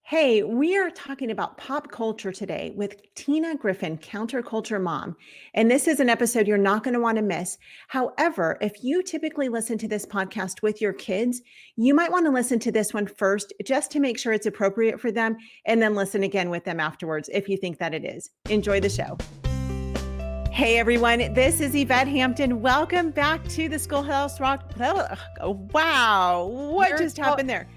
Hey, we are talking about pop culture today with Tina Griffin, counterculture mom. And this is an episode you're not going to want to miss. However, if you typically listen to this podcast with your kids, you might want to listen to this one first just to make sure it's appropriate for them, and then listen again with them afterwards if you think that it is. Enjoy the show. Hey everyone, this is Yvette Hampton. Welcome back to the Schoolhouse Rock. Oh, wow, what You're just happened there?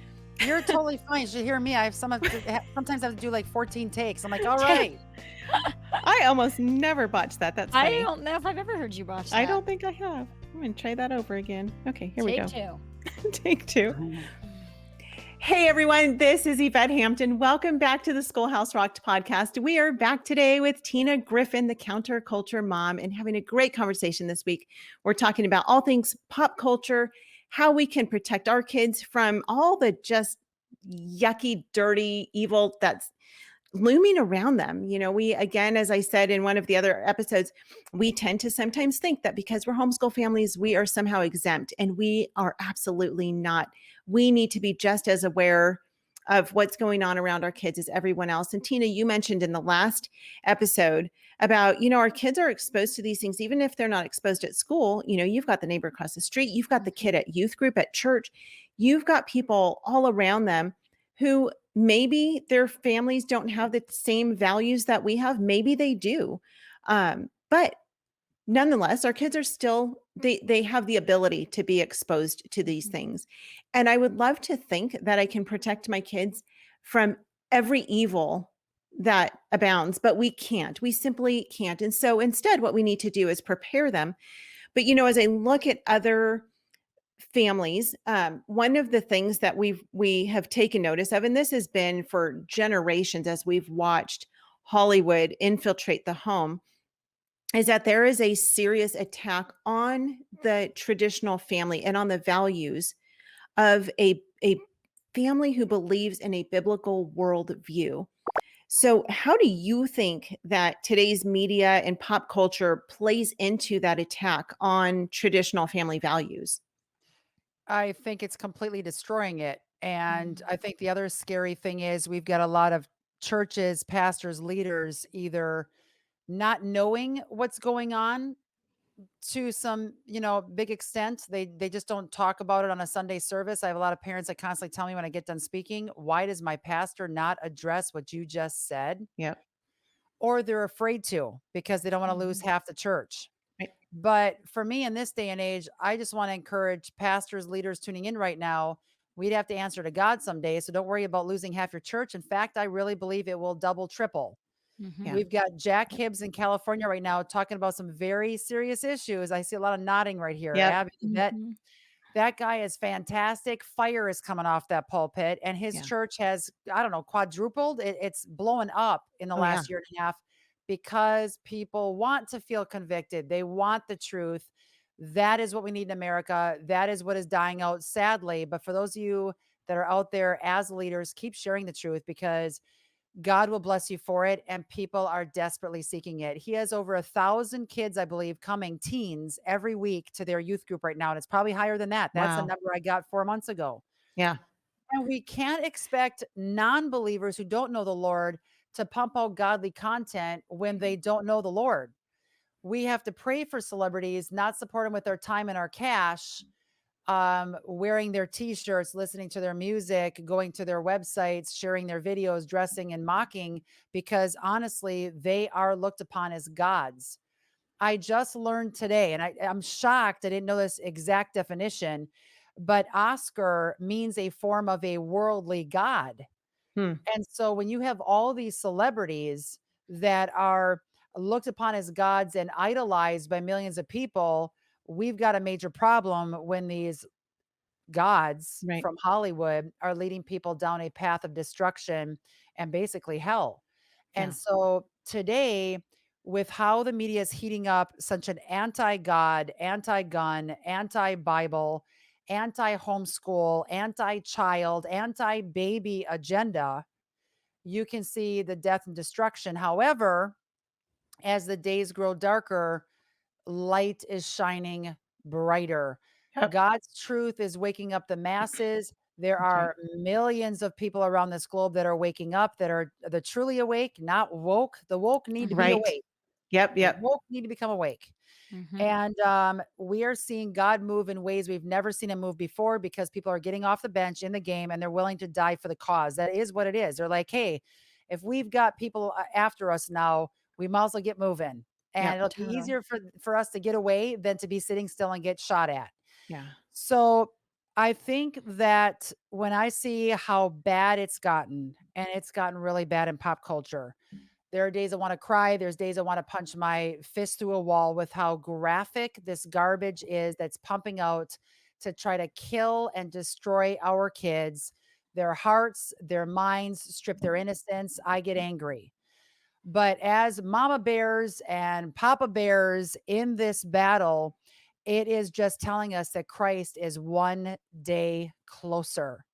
you're totally fine. You should hear me. I have sometimes I have to do like 14 takes. I'm like, all right. I almost never botch that. That's I funny. don't know if I've ever heard you botch that. I don't think I have. I'm going to try that over again. Okay, here we go. Take two. Take two. Hey everyone, this is Yvette Hampton. Welcome back to the Schoolhouse Rocked podcast. We are back today with Tina Griffin, the counterculture mom, and having a great conversation this week. We're talking about all things pop culture, how we can protect our kids from all the just yucky, dirty, evil that's looming around them. You know, we, again, as I said in one of the other episodes, we tend to sometimes think that because we're homeschool families, we are somehow exempt, and we are absolutely not. We need to be just as aware of what's going on around our kids as everyone else. And Tina, you mentioned in the last episode about, our kids are exposed to these things, even if they're not exposed at school. You've got the neighbor across the street, you've got the kid at youth group, at church, you've got people all around them who maybe their families don't have the same values that we have. Maybe they do. But nonetheless, our kids are still, they have the ability to be exposed to these things. And I would love to think that I can protect my kids from every evil that abounds, but we can't. We simply can't. And so instead, what we need to do is prepare them. But, as I look at other families, one of the things that we have taken notice of, and this has been for generations as we've watched Hollywood infiltrate the home, is that there is a serious attack on the traditional family and on the values of a family who believes in a biblical worldview. So how do you think that today's media and pop culture plays into that attack on traditional family values? I think it's completely destroying it. And Mm. I think the other scary thing is we've got a lot of churches, pastors, leaders either not knowing what's going on to some, big extent. They just don't talk about it on a Sunday service. I have a lot of parents that constantly tell me when I get done speaking, why does my pastor not address what you just said? Yep. Or they're afraid to because they don't want to lose Mhm. half the church. Right. But for me in this day and age, I just want to encourage pastors, leaders tuning in right now. We'd have to answer to God someday. So don't worry about losing half your church. In fact, I really believe it will double, triple. Mhm. Yeah. We've got Jack Hibbs in California right now talking about some very serious issues. I see a lot of nodding right here. Yep. Abby, Mhm. that guy is fantastic. Fire is coming off that pulpit, and his Yeah. church has, I don't know, quadrupled. It's blowing up in the Oh, yeah. last year and a half because people want to feel convicted. They want the truth. That is what we need in America. That is what is dying out, sadly. But for those of you that are out there as leaders, keep sharing the truth because God will bless you for it, and people are desperately seeking it. He has over 1,000 kids, I believe, coming, teens, every week to their youth group right now, and it's probably higher than that. That's a Wow. number I got 4 months ago. Yeah. And we can't expect non-believers who don't know the Lord to pump out godly content when they don't know the Lord. We have to pray for celebrities, not support them with our time and our cash, wearing their t-shirts, listening to their music, going to their websites, sharing their videos, dressing and mocking, because honestly, they are looked upon as gods. I just learned today, and I'm shocked. I didn't know this exact definition, but Oscar means a form of a worldly god. Hmm. And so when you have all these celebrities that are looked upon as gods and idolized by millions of people, we've got a major problem when these gods Right. from Hollywood are leading people down a path of destruction and basically hell. And Yeah. so today, with how the media is heating up such an anti God, anti gun, anti Bible, anti homeschool, anti child, anti baby agenda, you can see the death and destruction. However, as the days grow darker, light is shining brighter. Yep. God's truth is waking up the masses. There That's right. are millions of people around this globe that are waking up, that are the truly awake, not woke. The woke need to be Right. awake. Yep. The Yep. woke need to become awake. Mhm. And we are seeing God move in ways we've never seen him move before, because people are getting off the bench in the game and they're willing to die for the cause. That is what it is. They're like, hey, if we've got people after us now, we might as well get moving. And Yep. it'll be Totally. easier for us to get away than to be sitting still and get shot at. Yeah. So I think that when I see how bad it's gotten, and it's gotten really bad in pop culture, there are days I want to cry. There's days I want to punch my fist through a wall with how graphic this garbage is that's pumping out to try to kill and destroy our kids, their hearts, their minds, strip their innocence. I get angry. But as mama bears and papa bears in this battle, it is just telling us that Christ is one day closer.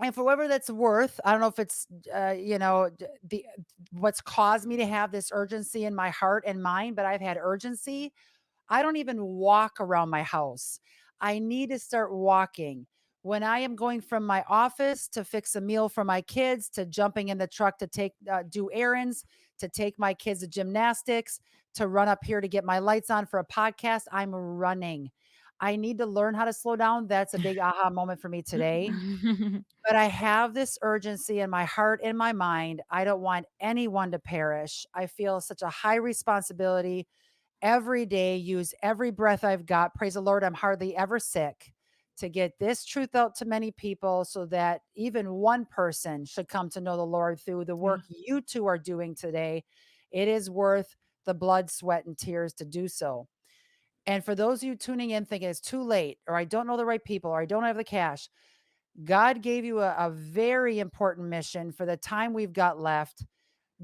And for whatever that's worth, I don't know if it's, the what's caused me to have this urgency in my heart and mind, but I've had urgency. I don't even walk around my house. I need to start walking. When I am going from my office to fix a meal for my kids, to jumping in the truck to do errands, to take my kids to gymnastics, to run up here to get my lights on for a podcast, I'm running. I need to learn how to slow down. That's a big aha moment for me today. But I have this urgency in my heart and my mind. I don't want anyone to perish. I feel such a high responsibility every day, use every breath I've got. Praise the Lord, I'm hardly ever sick, to get this truth out to many people, so that even one person should come to know the Lord through the Yeah. work you two are doing today. It is worth the blood, sweat, and tears to do so. And for those of you tuning in thinking it's too late, or I don't know the right people, or I don't have the cash, God gave you a very important mission for the time we've got left.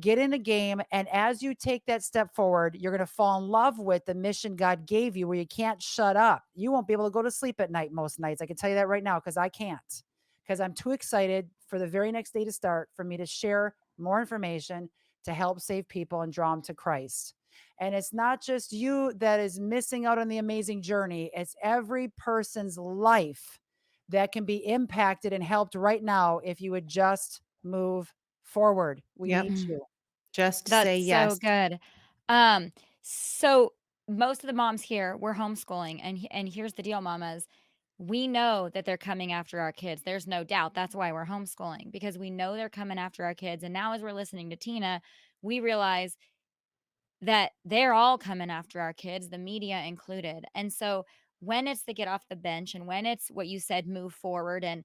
Get in a game. And as you take that step forward, you're going to fall in love with the mission God gave you, where you can't shut up. You won't be able to go to sleep at night most nights. I can tell you that right now, because I can't, because I'm too excited for the very next day to start, for me to share more information to help save people and draw them to Christ. And it's not just you that is missing out on the amazing journey. It's every person's life that can be impacted and helped right now if you would just move forward. We Yep. need Mm. you. Just That's say so yes. good. Um, so most of the moms here, we're homeschooling, and here's the deal, mamas. We know that they're coming after our kids. There's no doubt. That's why we're homeschooling, because we know they're coming after our kids. And now, as we're listening to Tina, we realize that they're all coming after our kids, the media included. And so when it's the get off the bench, and when it's what you said, move forward and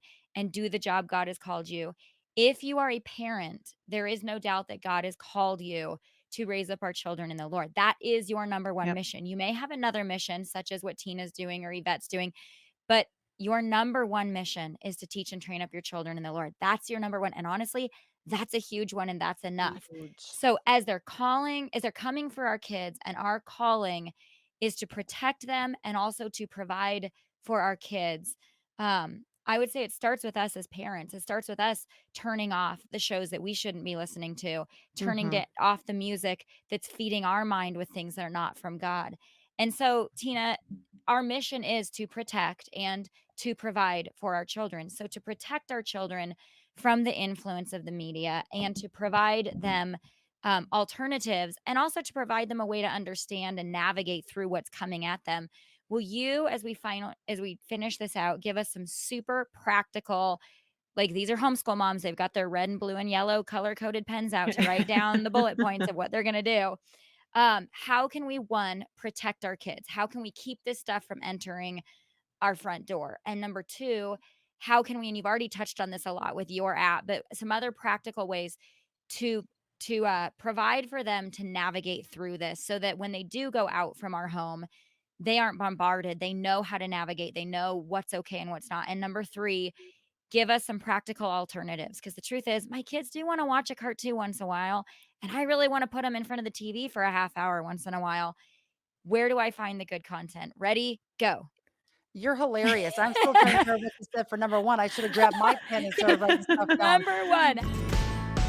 do the job God has called you. If you are a parent, there is no doubt that God has called you to raise up our children in the Lord. That is your number one Yep. mission. You may have another mission, such as what Tina's doing or Yvette's doing, but your number one mission is to teach and train up your children in the Lord. That's your number one. And honestly, that's a huge one, and that's enough. Huge. So as they're coming for our kids, and our calling is to protect them and also to provide for our kids. I would say it starts with us as parents. It starts with us turning off the shows that we shouldn't be listening to, turning Mhm. off the music that's feeding our mind with things that are not from God. And so, Tina, our mission is to protect and to provide for our children. So to protect our children from the influence of the media, and to provide them alternatives, and also to provide them a way to understand and navigate through what's coming at them. Will you, as we finish this out, give us some super practical, like, these are homeschool moms, they've got their red and blue and yellow color coded pens out to write down the bullet points of what they're going to do. How can we, one, protect our kids? How can we keep this stuff from entering our front door? And number two, how can we, and you've already touched on this a lot with your app, but some other practical ways to provide for them to navigate through this, so that when they do go out from our home, they aren't bombarded. They know how to navigate. They know what's okay and what's not. And number three, give us some practical alternatives, because the truth is, my kids do want to watch a cartoon once in a while, and I really want to put them in front of the TV for a half hour once in a while. Where do I find the good content? Ready? Go. You're hilarious. I'm still trying to figure out what you said for number one. I should have grabbed my pen and started writing stuff down. Number one.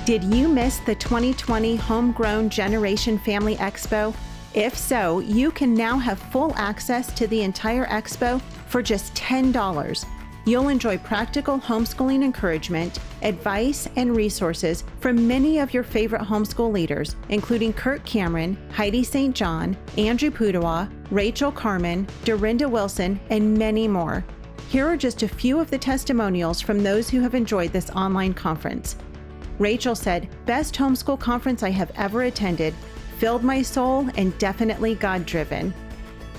Did you miss the 2020 Homegrown Generation Family Expo? If so, you can now have full access to the entire expo for just $10. You'll enjoy practical homeschooling encouragement, advice, and resources from many of your favorite homeschool leaders, including Kirk Cameron, Heidi St. John, Andrew Pudawa, Rachel Carmen, Dorinda Wilson, and many more. Here are just a few of the testimonials from those who have enjoyed this online conference. Rachel said, "Best homeschool conference I have ever attended, filled my soul and definitely God-driven."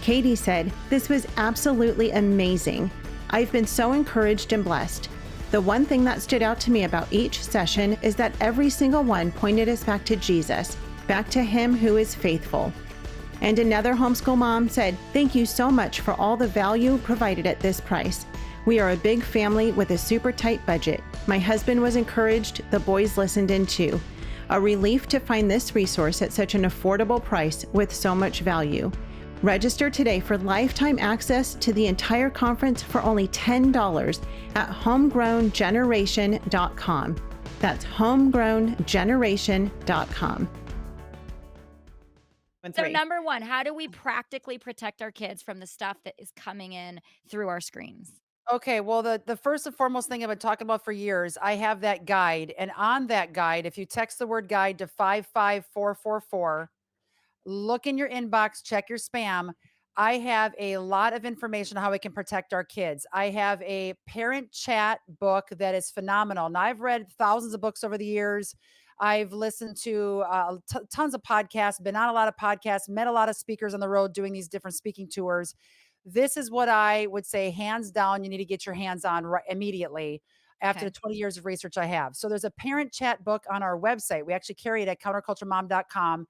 Katie said, "This was absolutely amazing. I've been so encouraged and blessed. The one thing that stood out to me about each session is that every single one pointed us back to Jesus, back to Him who is faithful." And another homeschool mom said, "Thank you so much for all the value provided at this price. We are a big family with a super tight budget. My husband was encouraged, the boys listened in too. A relief to find this resource at such an affordable price with so much value. Register today for lifetime access to the entire conference for only $10 at homegrowngeneration.com. That's homegrowngeneration.com. So number one, how do we practically protect our kids from the stuff that is coming in through our screens? Okay, well, the first and foremost thing I've been talking about for years, I have that guide. And on that guide, if you text the word guide to 55444, look in your inbox, check your spam. I have a lot of information on how we can protect our kids. I have a parent chat book that is phenomenal. Now, I've read thousands of books over the years. I've listened to tons of podcasts, been on a lot of podcasts, met a lot of speakers on the road doing these different speaking tours. This is what I would say, hands down, you need to get your hands on right immediately after Okay. the 20 years of research I have. So there's a parent chat book on our website. We actually carry it at counterculturemom.com.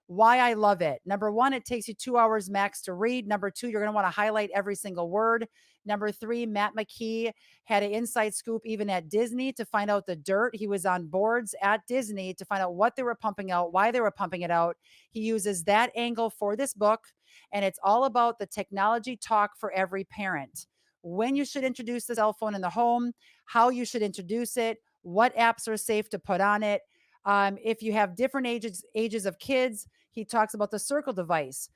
Why I love it. Number one, it takes you 2 hours max to read. Number two, you're going to want to highlight every single word. Number three, Matt McKee had an inside scoop even at Disney to find out the dirt. He was on boards at Disney to find out what they were pumping out, why they were pumping it out. He uses that angle for this book, and it's all about the technology talk for every parent. When you should introduce the cell phone in the home, how you should introduce it, what apps are safe to put on it. If you have different ages of kids, he talks about the circle device.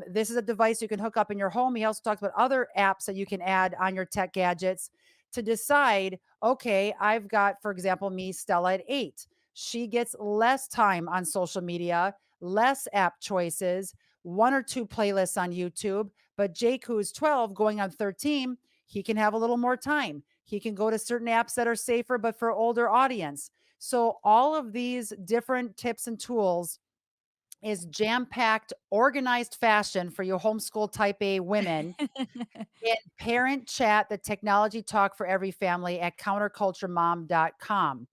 This is a device you can hook up in your home. He also talks about other apps that you can add on your tech gadgets to decide, okay, I've got, for example, me, Stella at 8. She gets less time on social media, less app choices, one or two playlists on YouTube. But Jake, who is 12, going on 13, he can have a little more time. He can go to certain apps that are safer, but for older audience. So all of these different tips and tools is jam-packed, organized fashion for you homeschool type A women in parent chat, the technology talk for every family at counterculturemom.com.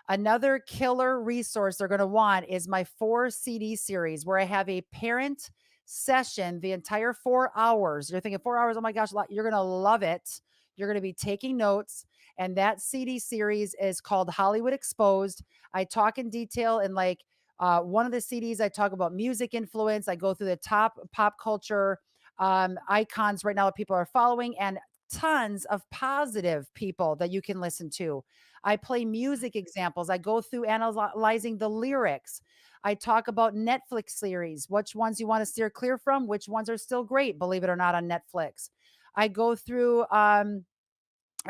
Another killer resource they're going to want is my 4 CD series where I have a parent session, the entire 4 hours. You're thinking 4 hours, oh my gosh, you're going to love it. You're going to be taking notes. And that CD series is called Hollywood Exposed. I talk in detail in one of the CDs, I talk about music influence. I go through the top pop culture icons right now that people are following and tons of positive people that you can listen to. I play music examples. I go through analyzing the lyrics. I talk about Netflix series, which ones you want to steer clear from, which ones are still great, believe it or not, on Netflix. I go through,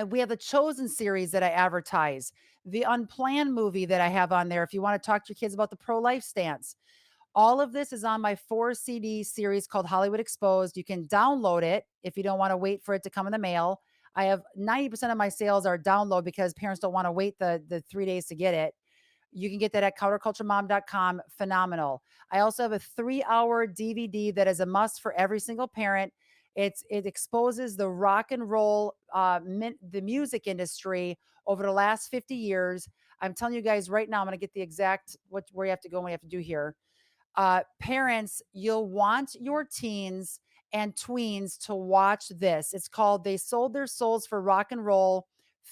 we have the Chosen series that I advertise, the Unplanned movie that I have on there. If you want to talk to your kids about the pro-life stance, all of this is on my 4 CD series called Hollywood Exposed. You can download it if you don't want to wait for it to come in the mail. I have 90% of my sales are download because parents don't want to wait the 3 days to get it. You can get that at counterculturemom.com. Phenomenal. I also have a 3-hour DVD that is a must for every single parent. It exposes the rock and roll, the music industry over the last 50 years. I'm telling you guys right now, I'm going to get the exact where you have to go and what you have to do here. Parents, you'll want your teens and tweens to watch this. It's called They Sold Their Souls for Rock and Roll,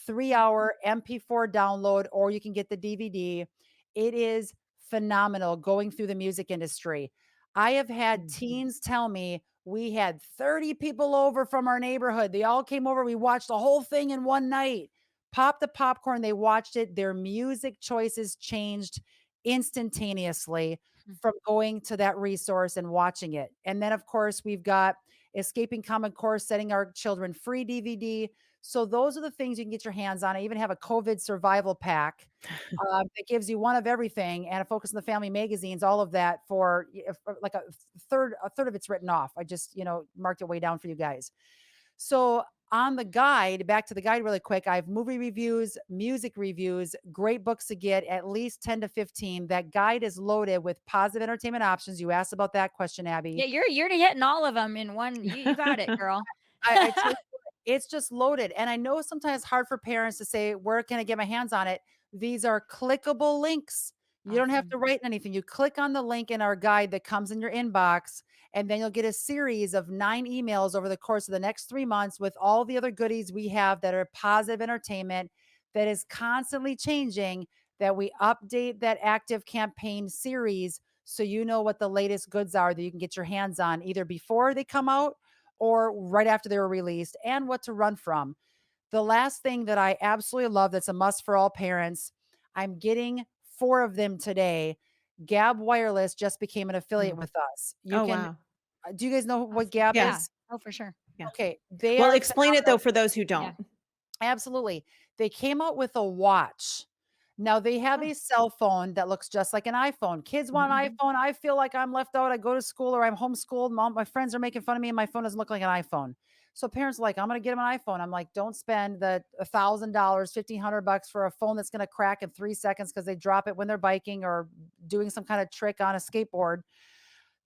3-hour MP4 download, or you can get the DVD. It is phenomenal going through the music industry. I have had teens tell me we had 30 people over from our neighborhood. They all came over. We watched the whole thing in one night. Pop the popcorn. They watched it. Their music choices changed instantaneously from going to that resource and watching it. And then, of course, we've got Escaping Common Core, Setting Our Children Free DVD, So those are the things you can get your hands on. I even have a COVID survival pack that gives you one of everything and a Focus on the Family magazines, all of that for like a third of it's written off. I just, marked it way down for you guys. So on the guide, back to the guide really quick, I have movie reviews, music reviews, great books to get, at least 10 to 15. That guide is loaded with positive entertainment options. You asked about that question, Abby. Yeah, you're hitting all of them in one. You got it, girl. I tell you what, it's just loaded. And I know sometimes it's hard for parents to say, where can I get my hands on it? These are clickable links. You don't have Awesome. to write anything. You click on the link in our guide that comes in your inbox, and then you'll get a series of 9 emails over the course of the next 3 months with all the other goodies we have that are positive entertainment that is constantly changing, that we update that active campaign series so you know what the latest goods are that you can get your hands on either before they come out or right after they were released, and what to run from. The last thing that I absolutely love that's a must for all parents, I'm getting 4 of them today. Gab Wireless just became an affiliate Mm. with us. You Oh, can wow. do you guys know what Awesome. Gab Yeah. is? Oh, for sure. Yeah. Okay, they Well, are explain it though phenomenal. for those who Yeah. don't. Absolutely. They came out with a watch. Now they have Oh. a cell phone that looks just like an iPhone. Kids want an Mhm. iPhone. I feel like I'm left out. I go to school or I'm homeschooled. Mom, my friends are making fun of me and my phone doesn't look like an iPhone. So parents are like, I'm going to get them an iPhone. I'm like, don't spend the $1,000, $1,500 for a phone that's going to crack in 3 seconds because they drop it when they're biking or doing some kind of trick on a skateboard.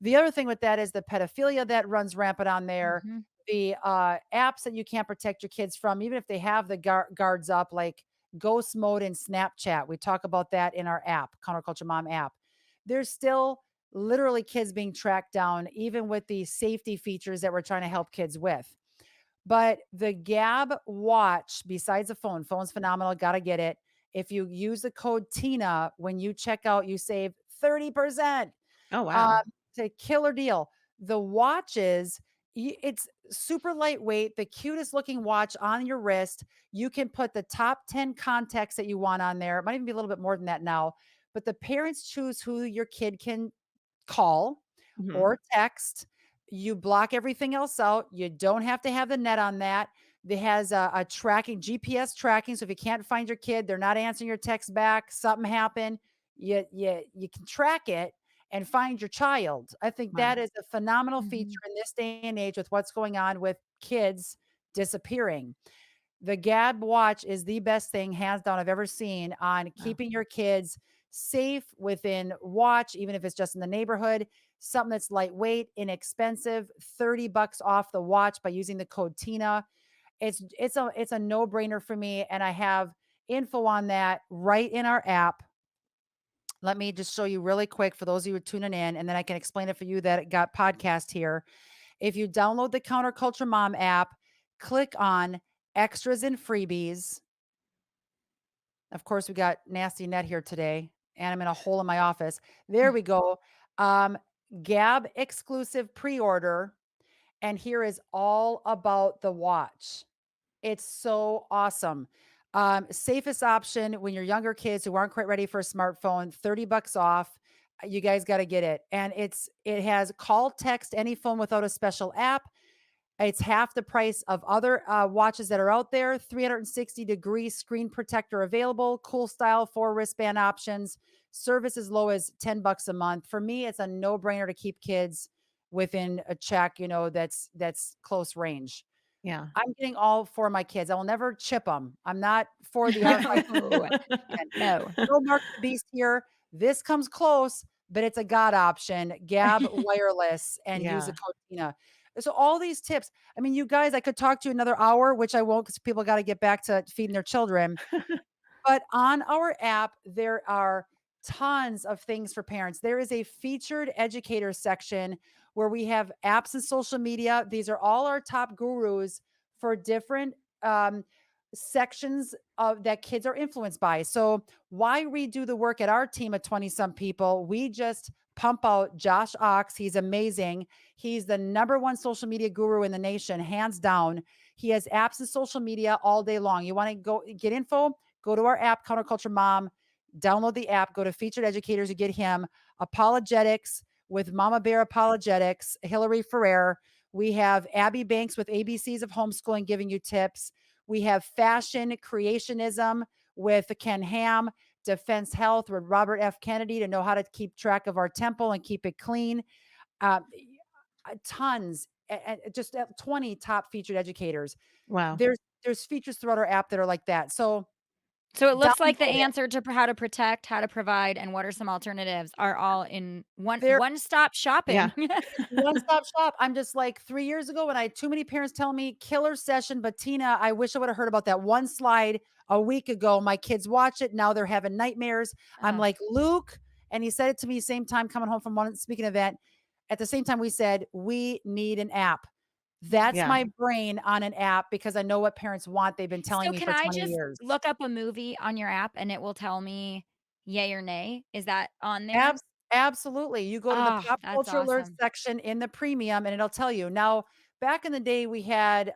The other thing with that is the pedophilia that runs rampant on there, Mhm. the apps that you can't protect your kids from, even if they have the guards up, like ghost mode in Snapchat. We talk about that in our app, Counterculture Mom app. There's still literally kids being tracked down, even with the safety features that we're trying to help kids with. But the Gab watch, besides the phone's phenomenal. Got to get it. If you use the code TINA when you check out, you save 30%. Oh, Um, wow. it's a killer deal. The watches, it's super lightweight, the cutest looking watch on your wrist. You can put the top 10 contacts that you want on there. It might even be a little bit more than that now, but the parents choose who your kid can call Mhm. or text. You block everything else out. You don't have to have the net on that. It has a tracking, GPS tracking. So if you can't find your kid, they're not answering your text back, something happened, you can track it and find your child. I think Wow. that is a phenomenal feature Mhm. in this day and age with what's going on with kids disappearing. The Gab watch is the best thing, hands down, I've ever seen on Wow. keeping your kids safe within watch, even if it's just in the neighborhood. Something that's lightweight, inexpensive, $30 off the watch by using the code TINA. It's a no-brainer for me, and I have info on that right in our app. Let me just show you really quick for those of you who are tuning in, and then I can explain it for you that got podcast here. If you download the Counterculture Mom app, click on extras and freebies. Of course, we got nasty net here today, and I'm in a hole in my office. There we go. Um, Gab exclusive pre-order, and here is all about the watch. It's so awesome. Safest option when you're younger kids who aren't quite ready for a smartphone, $30 off. You guys got to get it. And it has call, text, any phone without a special app. It's half the price of other watches that are out there. 360-degree screen protector available. Cool style, 4 wristband options. Service as low as $10 a month. For me, it's a no-brainer to keep kids within a check, that's close range. Yeah. I'm getting all 4 of my kids. I will never chip them. I'm not for the No. No. no mark of the beast here. This comes close, but it's a God option. Gab wireless and use the Yeah. code TINA. So all these tips. I mean, you guys, I could talk to you another hour, which I won't because people got to get back to feeding their children. But on our app, there are tons of things for parents. There is a featured educator section where we have apps and social media. These are all our top gurus for different sections of that kids are influenced by. So why redo the work at our team of 20 some people? We just pump out Josh Ox. He's amazing. He's the #1 social media guru in the nation, hands down. He has apps and social media all day long. You want to go get info? Go to our app, Counterculture Mom, download the app, go to featured educators, you get him. Apologetics with Mama Bear Apologetics, Hillary Ferrer. We have Abby Banks with ABCs of Homeschooling giving you tips. We have fashion creationism with Ken Ham, defense health with Robert F. Kennedy to know how to keep track of our temple and keep it clean. Uh, Tons, just 20 top featured educators. Wow. There's features throughout our app that are like that. So So it looks like the download it. answer to how to protect, how to provide, and what are some alternatives are all in There, one-stop shopping. Yeah. one-stop shop. I'm just like 3 years ago when I had too many parents telling me killer session, but Tina, I wish I would have heard about that one slide a week ago. My kids watch it. Now they're having nightmares. I'm Ugh. like, Luke, and he said it to me same time coming home from one speaking event. At the same time, we said, we need an app. That's Yeah. my brain on an app because I know what parents want. They've been telling So me can for I 20 just years. look up a movie on your app and it will tell me yay or nay? Is that on there? Absolutely. You go to the Oh, pop that's culture alert awesome. section in the premium and it'll tell you. Now, back in the day, we had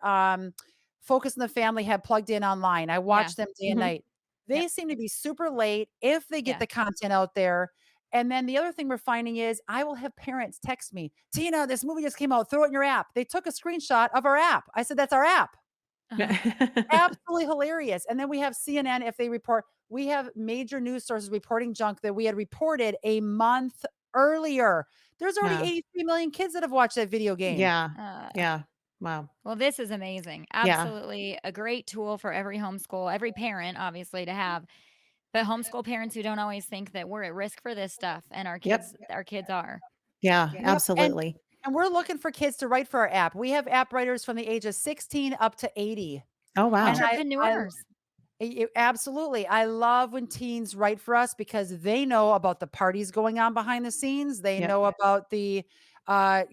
Focus on the Family had plugged in online. I Yeah. watched them day and Mhm. night. They Yep. seem to be super late if they get Yeah. the content out there. And then the other thing we're finding is I will have parents text me, Tina, this movie just came out. Throw it in your app. They took a screenshot of our app. I said, that's our app. Uh-huh. Absolutely hilarious. And then we have CNN if they report. We have major news sources reporting junk that we had reported a month earlier. There's already Wow. 83 million kids that have watched that video game. Yeah. Uh, Yeah. Wow. well, this is amazing. Yeah. Absolutely a great tool for every homeschool, every parent, obviously, to have. But homeschool parents who don't always think that we're at risk for this stuff, and Yep. our kids are. Yeah. Yep. Absolutely. And we're looking for kids to write for our app. We have app writers from the age of 16 up to 80. Oh, wow. And Entrepreneurs. absolutely. I love when teens write for us because they know about the parties going on behind the scenes. They Yep. know about the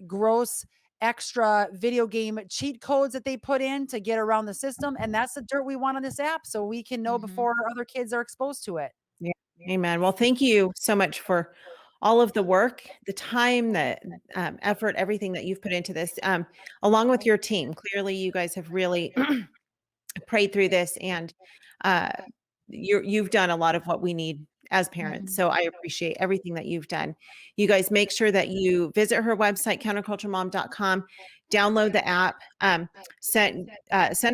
gross extra video game cheat codes that they put in to get around the system. And that's the dirt we want on this app so we can know Mhm. before other kids are exposed to it. Yeah. Amen. Well, thank you so much for all of the work, the time, the effort, everything that you've put into this, along with your team. Clearly, you guys have really prayed through this, and uh, you've done a lot of what we need as parents. Mhm. So I appreciate everything that you've done. You guys make sure that you visit her website, counterculturemom.com, download the app, send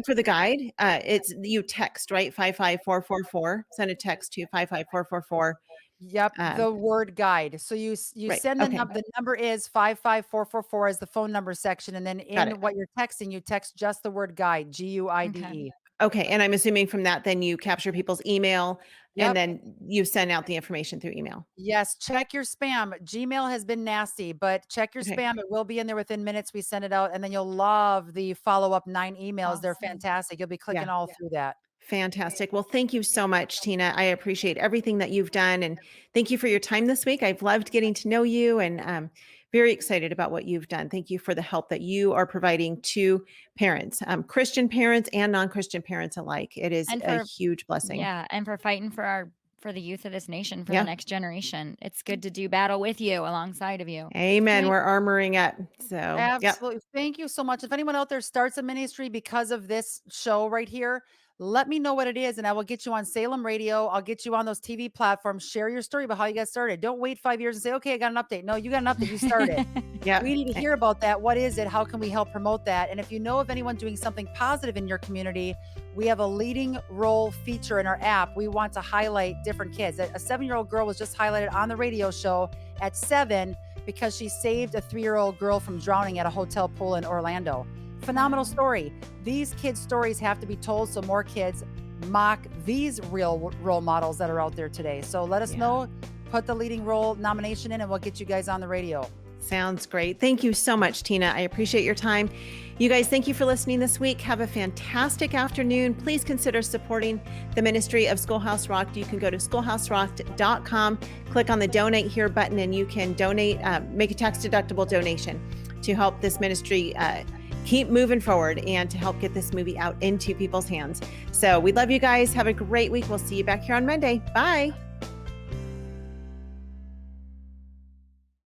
for the guide. It's you text, right? 55444. Send a text to 55444. Yep, the word guide. So you Right. send Okay. the number is 55444 as the phone number section. And then Got it. in what you're texting, you text just the word guide, GUIDE. Okay. Okay. And I'm assuming from that, then you capture people's email and Yep. then you send out the information through email. Yes, check your spam. Gmail has been nasty, but check your Okay. spam. It will be in there within minutes. We send it out, and then you'll love the follow-up 9 emails. They're Awesome. fantastic. You'll be clicking Yeah. all through that. Fantastic. Well, thank you so much, Tina. I appreciate everything that you've done. And thank you for your time this week. I've loved getting to know you and very excited about what you've done. Thank you for the help that you are providing to parents, Christian parents and non-Christian parents alike. It is And a for huge blessing. Yeah, and for fighting for the youth of this nation, for Yeah. the next generation. It's good to do battle with you, alongside of you. Amen. Thank- We're armoring up. So, yep. Absolutely. Thank you so much. If anyone out there starts a ministry because of this show right here, let me know what it is and I will get you on Salem Radio. I'll get you on those TV platforms. Share your story about how you got started. Don't wait 5 years and say, okay, I got an update. No, you got an update. You started. Yeah. We need to hear about that. What is it? How can we help promote that? And if you know of anyone doing something positive in your community, we have a leading role feature in our app. We want to highlight different kids. A 7-year-old girl was just highlighted on the radio show at 7 because she saved a 3-year-old girl from drowning at a hotel pool in Orlando. Phenomenal story. These kids' stories have to be told so more kids mock these real role models that are out there today. So let us know, put the leading role nomination in and we'll get you guys on the radio. Sounds great. Thank you so much, Tina. I appreciate your time. You guys, thank you for listening this week. Have a fantastic afternoon. Please consider supporting the ministry of Schoolhouse Rocked. You can go to schoolhouserocked.com, click on the donate here button, and you can donate, make a tax-deductible donation to help this ministry keep moving forward and to help get this movie out into people's hands. So we love you guys. Have a great week. We'll see you back here on Monday. Bye.